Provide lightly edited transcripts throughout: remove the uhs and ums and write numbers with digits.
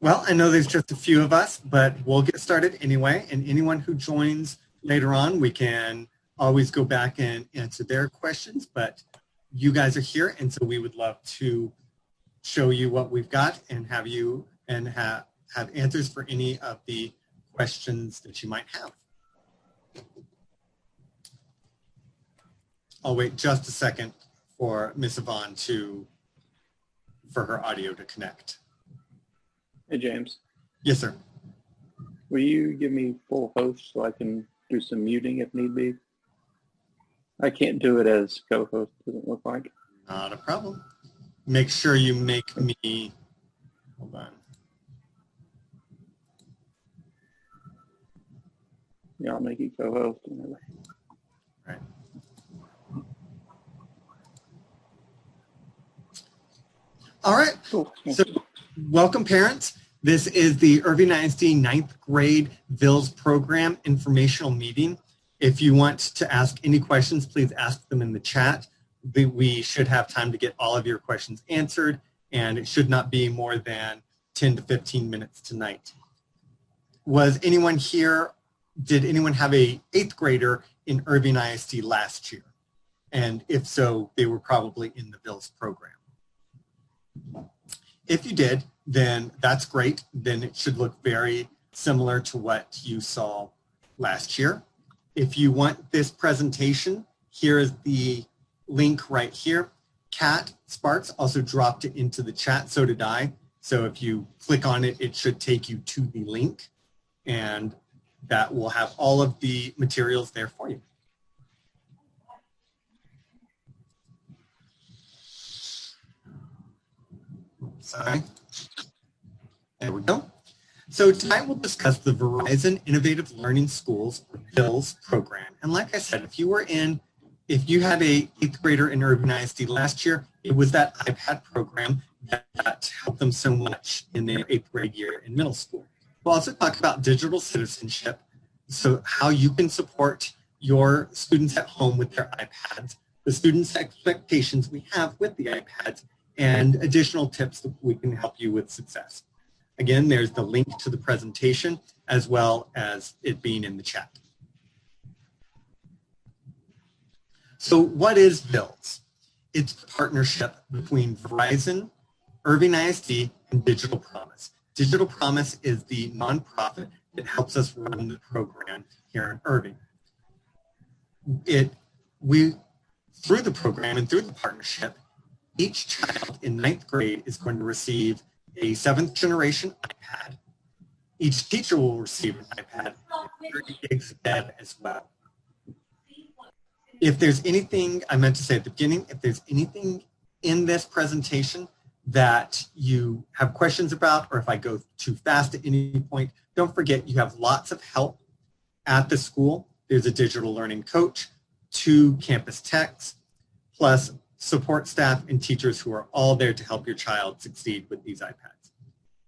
Well, I know there's just a few of us, but we'll get started anyway. And anyone who joins later on, we can always go back and answer their questions. But you guys are here, and so we would love to show you what we've got and have you and have answers for any of the questions that you might have. I'll wait just a second for Ms. Yvonne for her audio to connect. Hey, James. Yes, sir. Will you give me full host so I can do some muting if need be? I can't do it as co-host, doesn't look like. Not a problem. Make sure you make me, hold on. Yeah, I'll make you co-host. Right. All right. Cool. So welcome, parents. This is the Irving ISD 9th grade VILS program informational meeting. If you want to ask any questions, please ask them in the chat. We should have time to get all of your questions answered, and it should not be more than 10 to 15 minutes tonight. Was anyone here, did anyone have a 8th grader in Irving ISD last year? And if so, they were probably in the VILS program. If you did, then that's great. Then it should look very similar to what you saw last year. If you want this presentation, here is the link right here. Kat Sparks also dropped it into the chat, so did I. So if you click on it, it should take you to the link, and that will have all of the materials there for you. Sorry. There we go. So tonight we'll discuss the Verizon Innovative Learning Schools, or VILS program. And like I said, if you had a 8th grader in Irving ISD last year, it was that iPad program that helped them so much in their 8th grade year in middle school. We'll also talk about digital citizenship, so how you can support your students at home with their iPads, the students' expectations we have with the iPads, and additional tips that we can help you with success. Again, there's the link to the presentation as well as it being in the chat. So what is VILS? It's a partnership between Verizon, Irving ISD, and Digital Promise. Digital Promise is the nonprofit that helps us run the program here in Irving. Through the program and through the partnership, each child in 9th grade is going to receive a 7th generation iPad. Each teacher will receive an iPad and 30 gigs of data as well. If there's anything, I meant to say at the beginning, if there's anything in this presentation that you have questions about, or if I go too fast at any point, don't forget you have lots of help at the school. There's a digital learning coach, 2 campus techs, plus support staff and teachers who are all there to help your child succeed with these iPads.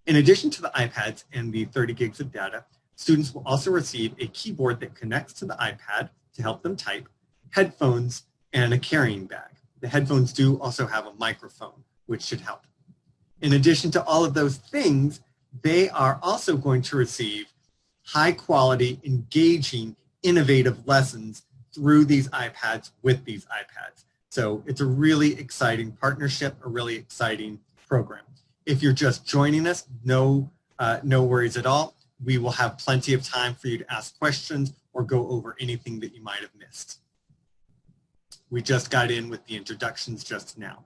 In addition to the iPads and the 30 gigs of data, students will also receive a keyboard that connects to the iPad to help them type, headphones, and a carrying bag. The headphones do also have a microphone, which should help. In addition to all of those things, they are also going to receive high quality, engaging, innovative lessons through these iPads with these iPads. So it's a really exciting partnership, a really exciting program. If you're just joining us, no worries at all. We will have plenty of time for you to ask questions or go over anything that you might have missed. We just got in with the introductions just now.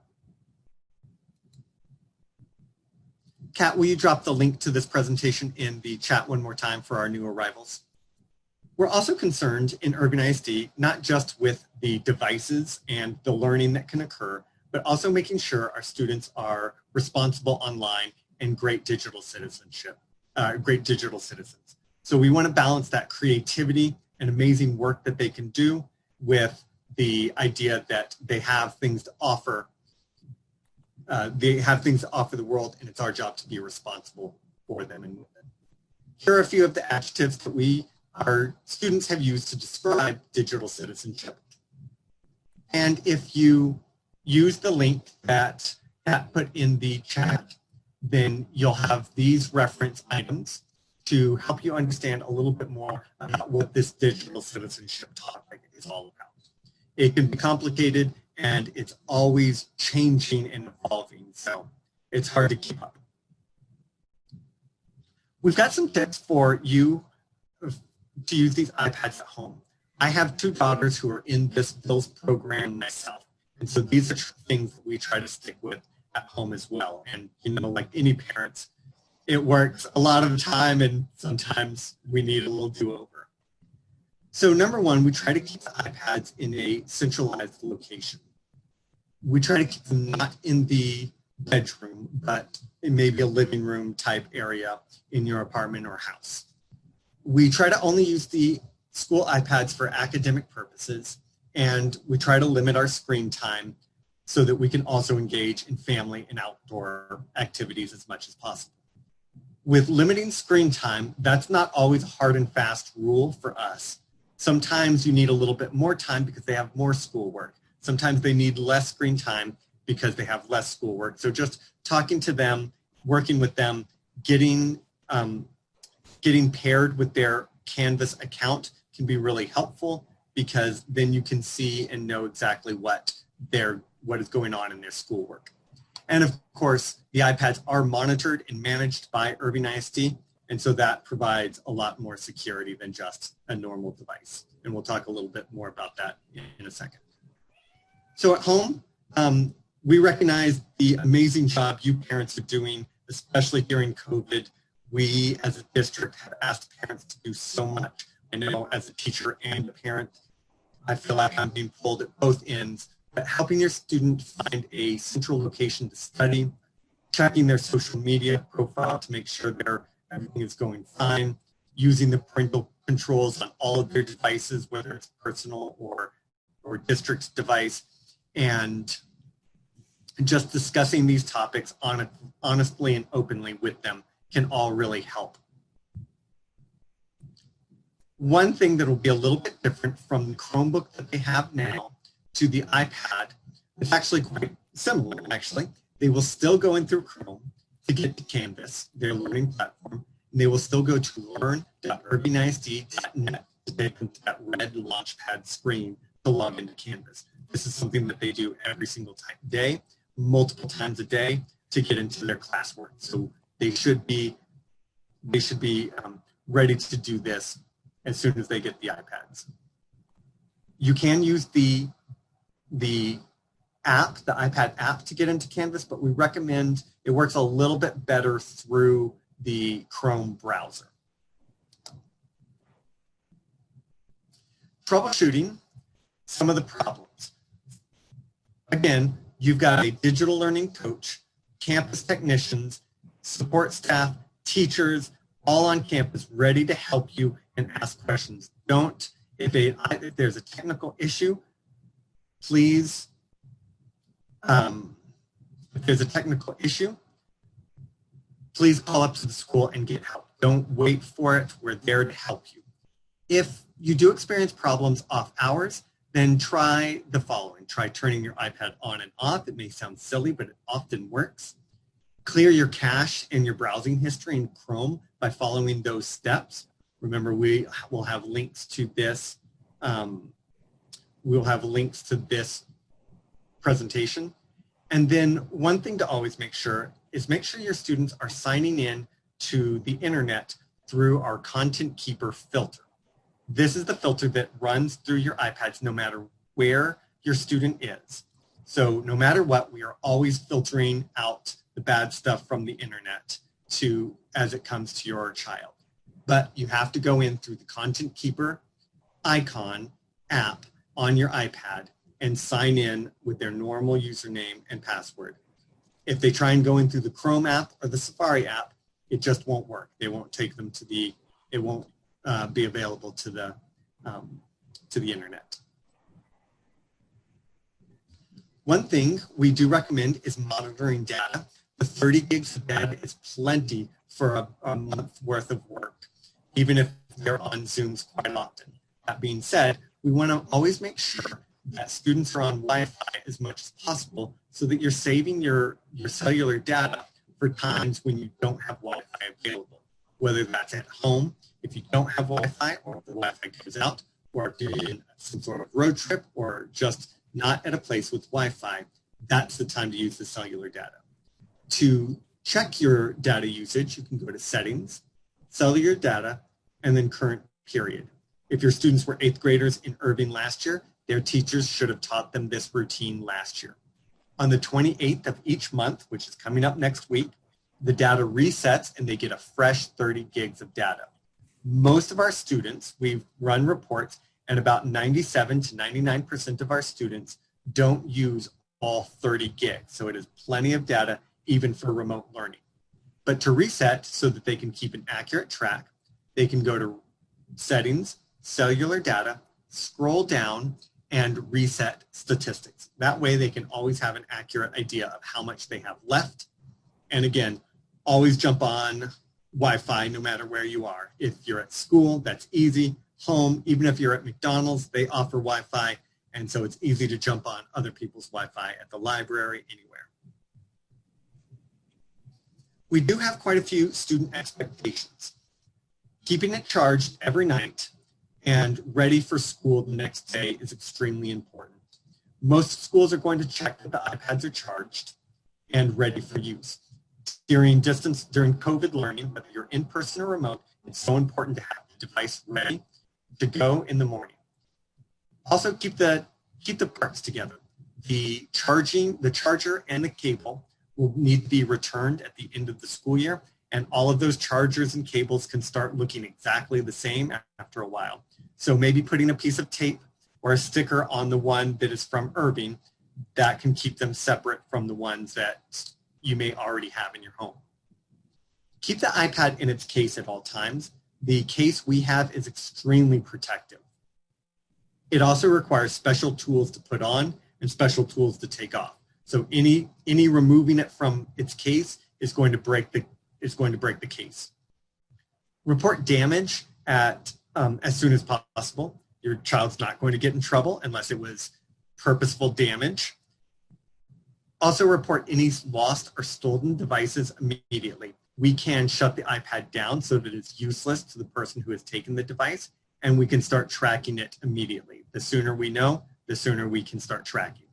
Kat, will you drop the link to this presentation in the chat one more time for our new arrivals? We're also concerned in Irving ISD, not just with the devices and the learning that can occur, but also making sure our students are responsible online and great digital citizenship, great digital citizens. So we want to balance that creativity and amazing work that they can do with the idea that they have things to offer. The world, and it's our job to be responsible for them and with them. Here are a few of the adjectives that our students have used to describe digital citizenship. And if you use the link that Pat put in the chat, then you'll have these reference items to help you understand a little bit more about what this digital citizenship topic is all about. It can be complicated, and it's always changing and evolving, so it's hard to keep up. We've got some tips for you to use these iPads at home. I have 2 daughters who are in this BILLS program myself, and so these are things that we try to stick with at home as well. And, you know, like any parents, it works a lot of the time, and sometimes we need a little do-over. So number 1, we try to keep the iPads in a centralized location. We try to keep them not in the bedroom, but in maybe a living room type area in your apartment or house. We try to only use the school iPads for academic purposes, and we try to limit our screen time so that we can also engage in family and outdoor activities as much as possible. With limiting screen time, that's not always a hard and fast rule for us. Sometimes you need a little bit more time because they have more schoolwork. Sometimes they need less screen time because they have less schoolwork. So just talking to them, working with them, getting paired with their Canvas account can be really helpful, because then you can see and know exactly what is going on in their schoolwork. And of course, the iPads are monitored and managed by Irving ISD, and so that provides a lot more security than just a normal device. And we'll talk a little bit more about that in a second. So at home, we recognize the amazing job you parents are doing, especially during COVID. We as a district have asked parents to do so much. I know as a teacher and a parent, I feel like I'm being pulled at both ends, but helping your student find a central location to study, checking their social media profile to make sure everything is going fine, using the parental controls on all of their devices, whether it's personal or district's device, and just discussing these topics honestly and openly with them can all really help. One thing that will be a little bit different from the Chromebook that they have now to the iPad, it's actually quite similar, actually. They will still go in through Chrome to get to Canvas, their learning platform, and they will still go to learn.irvingisd.net to take them to that red launchpad screen to log into Canvas. This is something that they do every single day, multiple times a day, to get into their classwork. So they should be ready to do this as soon as they get the iPads. You can use the app, the iPad app, to get into Canvas, but we recommend it works a little bit better through the Chrome browser. Troubleshooting some of the problems. Again, you've got a digital learning coach, campus technicians, support staff, teachers, all on campus ready to help you and ask questions. If there's a technical issue, please, please call up to the school and get help. Don't wait for it. We're there to help you. If you do experience problems off hours, then try the following. Try turning your iPad on and off. It may sound silly, but it often works. Clear your cache and your browsing history in Chrome by following those steps. Remember, we will have links to this. We'll have links to this presentation. And then one thing to always make sure your students are signing in to the internet through our Content Keeper filter. This is the filter that runs through your iPads no matter where your student is. So no matter what, we are always filtering out the bad stuff from the internet as it comes to your child. But you have to go in through the Content Keeper icon app on your iPad and sign in with their normal username and password. If they try and go in through the Chrome app or the Safari app, it just won't work. They won't take them to it won't be available to the internet. One thing we do recommend is monitoring data. The 30 gigs of data is plenty for a month's worth of work, even if they're on Zooms quite often. That being said, we want to always make sure that students are on Wi-Fi as much as possible so that you're saving your cellular data for times when you don't have Wi-Fi available, whether that's at home, if you don't have Wi-Fi or if the Wi-Fi goes out, or if you're in some sort of road trip or just not at a place with Wi-Fi, that's the time to use the cellular data. To check your data usage, you can go to Settings, Cellular Data, and then Current Period. If your students were 8th graders in Irving last year, their teachers should have taught them this routine last year. On the 28th of each month, which is coming up next week, the data resets and they get a fresh 30 gigs of data. Most of our students, we've run reports, and about 97 to 99% of our students don't use all 30 gigs. So it is plenty of data even for remote learning. But to reset so that they can keep an accurate track, they can go to Settings, Cellular Data, scroll down, and reset statistics. That way they can always have an accurate idea of how much they have left. And again, always jump on Wi-Fi no matter where you are. If you're at school, that's easy. Home, even if you're at McDonald's, they offer Wi-Fi, and so it's easy to jump on other people's Wi-Fi at the library, anywhere. We do have quite a few student expectations. Keeping it charged every night and ready for school the next day is extremely important. Most schools are going to check that the iPads are charged and ready for use. During COVID learning, whether you're in person or remote, it's so important to have the device ready to go in the morning. Also keep the parts together. The charger and the cable will need to be returned at the end of the school year, and all of those chargers and cables can start looking exactly the same after a while. So maybe putting a piece of tape or a sticker on the one that is from Irving, that can keep them separate from the ones that you may already have in your home. Keep the iPad in its case at all times. The case we have is extremely protective. It also requires special tools to put on and special tools to take off. So any removing it from its case is going to break the case. Report damage as soon as possible. Your child's not going to get in trouble unless it was purposeful damage. Also report any lost or stolen devices immediately. We can shut the iPad down so that it's useless to the person who has taken the device, and we can start tracking it immediately. The sooner we know, the sooner we can start tracking.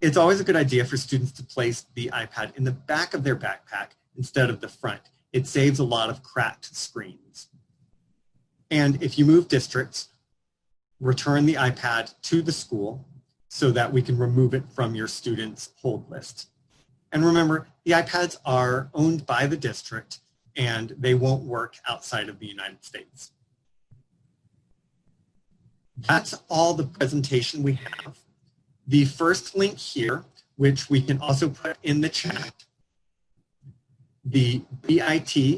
It's always a good idea for students to place the iPad in the back of their backpack instead of the front. It saves a lot of cracked screens. And if you move districts, return the iPad to the school so that we can remove it from your students' hold list. And remember, the iPads are owned by the district and they won't work outside of the United States. That's all the presentation we have. The first link here, which we can also put in the chat, the bit.ly/IISD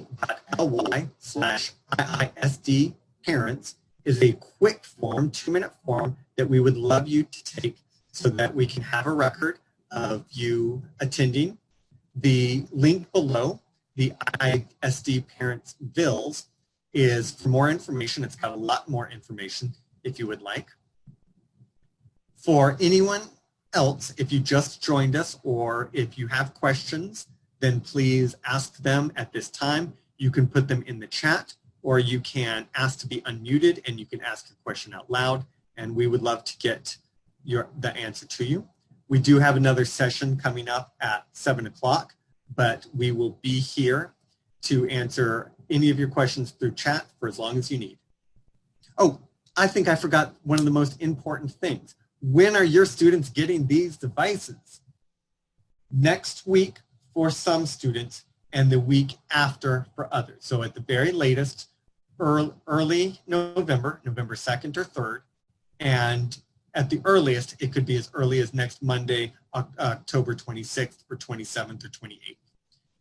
parents, is a quick form, 2-minute form that we would love you to take so that we can have a record of you attending. The link below, the IISD parents bills, is for more information. It's got a lot more information if you would like. For anyone else, if you just joined us or if you have questions, then please ask them at this time. You can put them in the chat, or you can ask to be unmuted and you can ask a question out loud, and we would love to get the answer to you. We do have another session coming up at 7 o'clock, but we will be here to answer any of your questions through chat for as long as you need. Oh, I think I forgot one of the most important things. When are your students getting these devices? Next week for some students and the week after for others. So at the very latest, early November, November 2nd or 3rd, and at the earliest, it could be as early as next Monday, October 26th or 27th or 28th.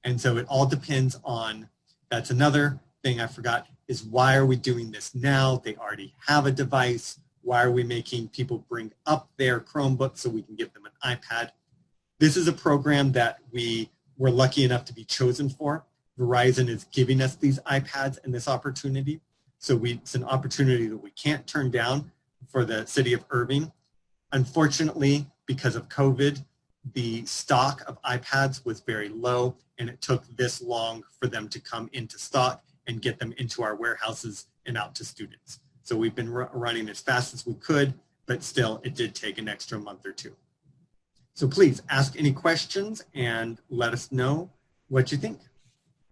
And so it all depends on, that's another thing I forgot, is why are we doing this now? They already have a device. Why are we making people bring up their Chromebook so we can give them an iPad? This is a program that we were lucky enough to be chosen for. Verizon is giving us these iPads and this opportunity. So it's an opportunity that we can't turn down for the city of Irving. Unfortunately, because of COVID, the stock of iPads was very low, and it took this long for them to come into stock and get them into our warehouses and out to students. So we've been running as fast as we could, but still it did take an extra month or two. So please ask any questions and let us know what you think.